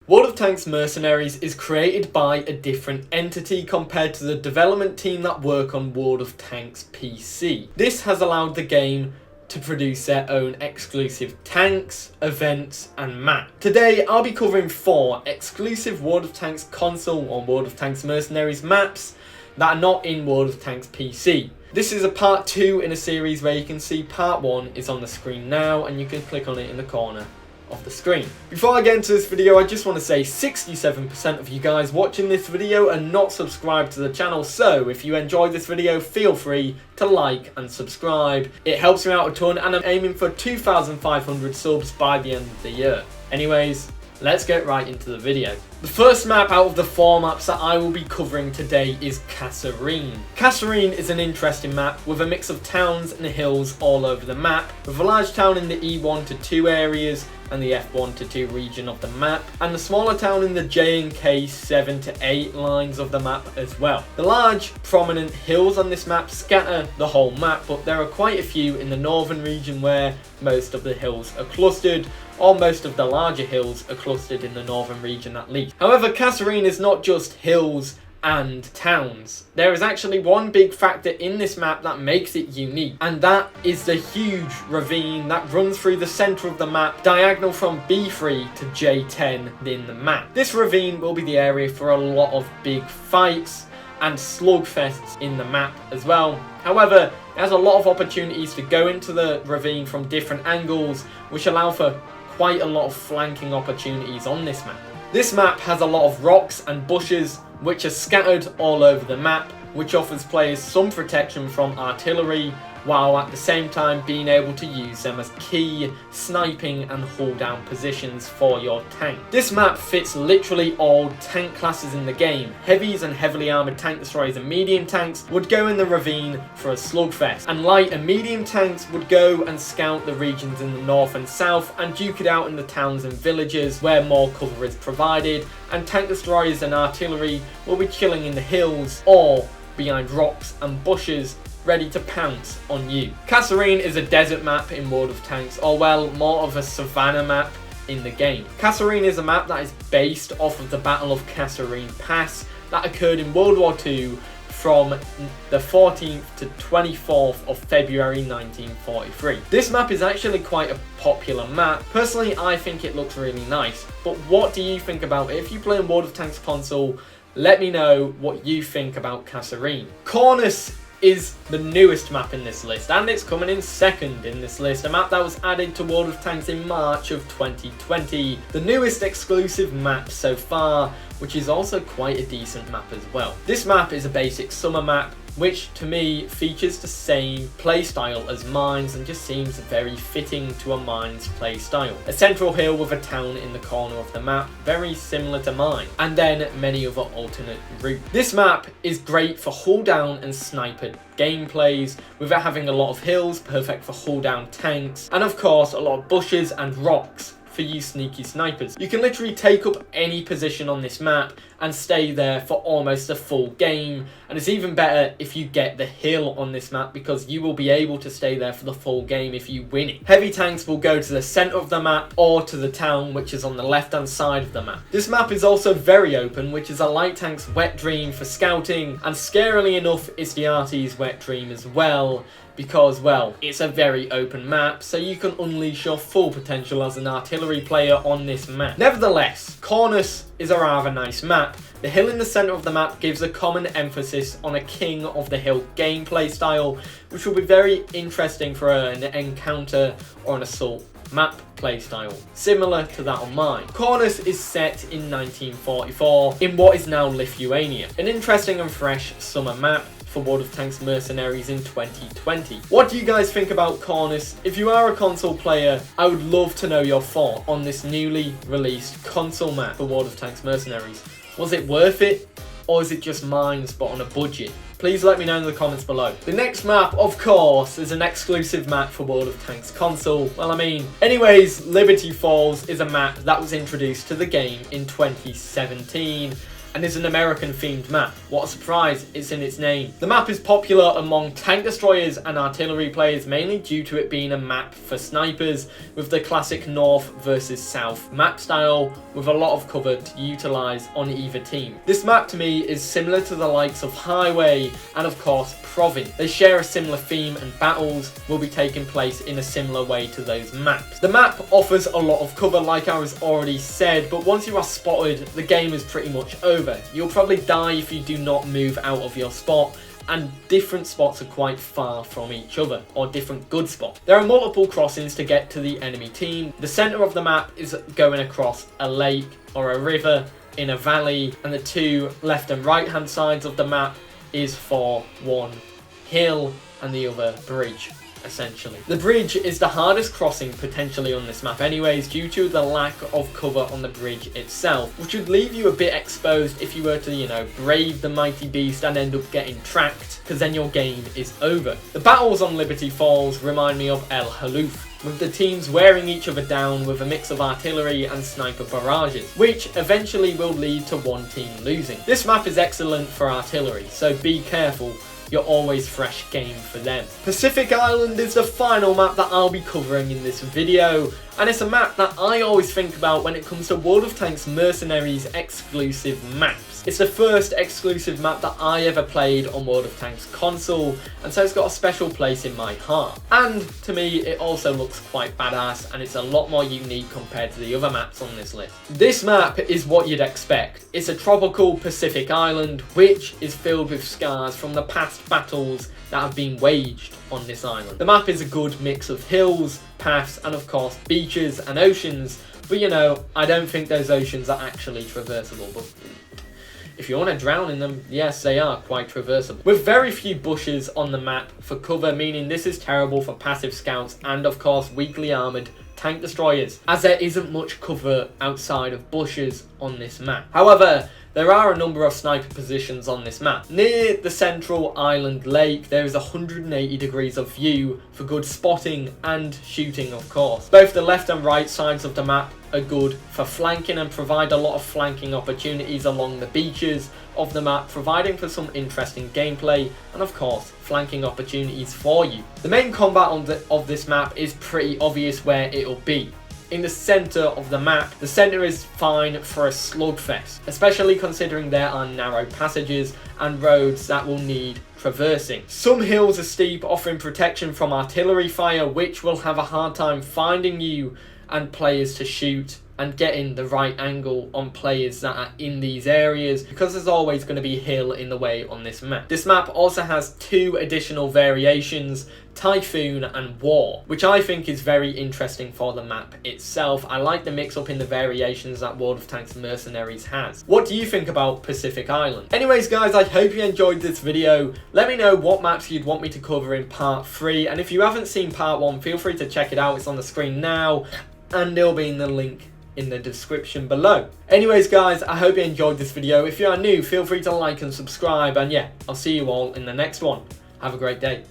World of Tanks Mercenaries is created by a different entity compared to the development team that work on World of Tanks PC. This has allowed the game to produce their own exclusive tanks, events and map. Today I'll be covering 4 exclusive World of Tanks console or World of Tanks Mercenaries maps that are not in World of Tanks PC. This is a part 2 in a series where you can see part 1 is on the screen now and you can click on it in the corner of the screen. Before I get into this video, I just want to say 67% of you guys watching this video are not subscribed to the channel, so if you enjoyed this video, feel free to like and subscribe. It helps me out a ton and I'm aiming for 2,500 subs by the end of the year. Anyways, let's get right into the video. The first map out of the 4 maps that I will be covering today is Kasserine. Kasserine is an interesting map with a mix of towns and hills all over the map, with a large town in the E1 to 2 areas and the F1 to 2 region of the map, and the smaller town in the J and K 7 to 8 lines of the map as well. The large prominent hills on this map scatter the whole map, but there are quite a few in the northern region where most of the hills are clustered, or most of the larger hills are clustered in the northern region at least. However, Kasserine is not just hills and towns. There is actually one big factor in this map that makes it unique, and that is the huge ravine that runs through the centre of the map, diagonal from B3 to J10 in the map. This ravine will be the area for a lot of big fights and slugfests in the map as well. However, it has a lot of opportunities to go into the ravine from different angles, which allow for quite a lot of flanking opportunities on this map. This map has a lot of rocks and bushes which are scattered all over the map, which offers players some protection from artillery, while at the same time being able to use them as key sniping and hull down positions for your tank. This map fits literally all tank classes in the game. Heavies and heavily armoured tank destroyers and medium tanks would go in the ravine for a slugfest, and light and medium tanks would go and scout the regions in the north and south and duke it out in the towns and villages where more cover is provided, and tank destroyers and artillery will be chilling in the hills or behind rocks and bushes ready to pounce on you. Kasserine is a desert map in World of Tanks, or well, more of a savannah map in the game. Kasserine is a map that is based off of the Battle of Kasserine Pass that occurred in World War II from the 14th to 24th of February 1943. This map is actually quite a popular map. Personally, I think it looks really nice, but what do you think about it? If you play in World of Tanks console, let me know what you think about Kasserine. Cornus is the newest map in this list, and it's coming in second in this list, a map that was added to World of Tanks in March of 2020. The newest exclusive map so far, which is also quite a decent map as well. This map is a basic summer map, which to me features the same playstyle as Mines and just seems very fitting to a Mines playstyle. A central hill with a town in the corner of the map, very similar to mine, and then many other alternate routes. This map is great for hull down and sniper gameplays, without having a lot of hills, perfect for hull down tanks, and of course a lot of bushes and rocks for you sneaky snipers. You can literally take up any position on this map and stay there for almost a full game, and it's even better if you get the hill on this map because you will be able to stay there for the full game if you win it. Heavy tanks will go to the centre of the map or to the town, which is on the left hand side of the map. This map is also very open, which is a light tank's wet dream for scouting, and scarily enough it's the arty's wet dream as well, because, well, it's a very open map, so you can unleash your full potential as an artillery player on this map. Nevertheless, Cornus is a rather nice map. The hill in the centre of the map gives a common emphasis on a King of the Hill gameplay style, which will be very interesting for an encounter or an assault map playstyle, similar to that on mine. Cornus is set in 1944 in what is now Lithuania, an interesting and fresh summer map for World of Tanks Mercenaries in 2020. What do you guys think about Cornus? If you are a console player, I would love to know your thought on this newly released console map for World of Tanks Mercenaries. Was it worth it? Or is it just Mines but on a budget? Please let me know in the comments below. The next map, of course, is an exclusive map for World of Tanks console. Well, I mean, anyways, Liberty Falls is a map that was introduced to the game in 2017. And is an American themed map. What a surprise, it's in its name. The map is popular among tank destroyers and artillery players, mainly due to it being a map for snipers with the classic north versus south map style, with a lot of cover to utilise on either team. This map to me is similar to the likes of Highway and of course Provin. They share a similar theme and battles will be taking place in a similar way to those maps. The map offers a lot of cover like I was already said, but once you are spotted, the game is pretty much over. You'll probably die if you do not move out of your spot, and different spots are quite far from each other, or different good spots. There are multiple crossings to get to the enemy team. The centre of the map is going across a lake or a river in a valley, and the two left and right hand sides of the map is for one hill and the other bridge. Essentially, the bridge is the hardest crossing potentially on this map anyways, due to the lack of cover on the bridge itself, which would leave you a bit exposed if you were to, you know, brave the mighty beast and end up getting tracked, because then your game is over. The battles on Liberty Falls remind me of El Haluf, with the teams wearing each other down with a mix of artillery and sniper barrages, which eventually will lead to one team losing. This map is excellent for artillery, so be careful. You're always fresh game for them. Pacific Island is the final map that I'll be covering in this video, and it's a map that I always think about when it comes to World of Tanks Mercenaries exclusive maps. It's the first exclusive map that I ever played on World of Tanks console, and so it's got a special place in my heart. And to me, it also looks quite badass, and it's a lot more unique compared to the other maps on this list. This map is what you'd expect. It's a tropical Pacific island, which is filled with scars from the past battles that have been waged on this island. The map is a good mix of hills, paths, and of course beaches and oceans, but you know, I don't think those oceans are actually traversable, but if you want to drown in them, yes, they are quite traversable. With very few bushes on the map for cover, meaning this is terrible for passive scouts and of course weakly armoured tank destroyers, as there isn't much cover outside of bushes on this map. However, there are a number of sniper positions on this map. Near the central island lake, there is 180 degrees of view for good spotting and shooting, of course. Both the left and right sides of the map are good for flanking and provide a lot of flanking opportunities along the beaches of the map, providing for some interesting gameplay and of course flanking opportunities for you. The main combat of this map is pretty obvious where it'll be. In the centre of the map, the centre is fine for a slugfest, especially considering there are narrow passages and roads that will need traversing. Some hills are steep, offering protection from artillery fire, which will have a hard time finding you and players to shoot and getting the right angle on players that are in these areas, because there's always going to be hill in the way on this map. This map also has two additional variations, Typhoon and War, which I think is very interesting for the map itself. I like the mix up in the variations that World of Tanks Mercenaries has. What do you think about Pacific Island? Anyways guys, I hope you enjoyed this video. Let me know what maps you'd want me to cover in part 3, and if you haven't seen part 1, feel free to check it out. It's on the screen now, and it'll be in the link in the description below. Anyways guys, I hope you enjoyed this video. If you are new, feel free to like and subscribe, and yeah, I'll see you all in the next one. Have a great day.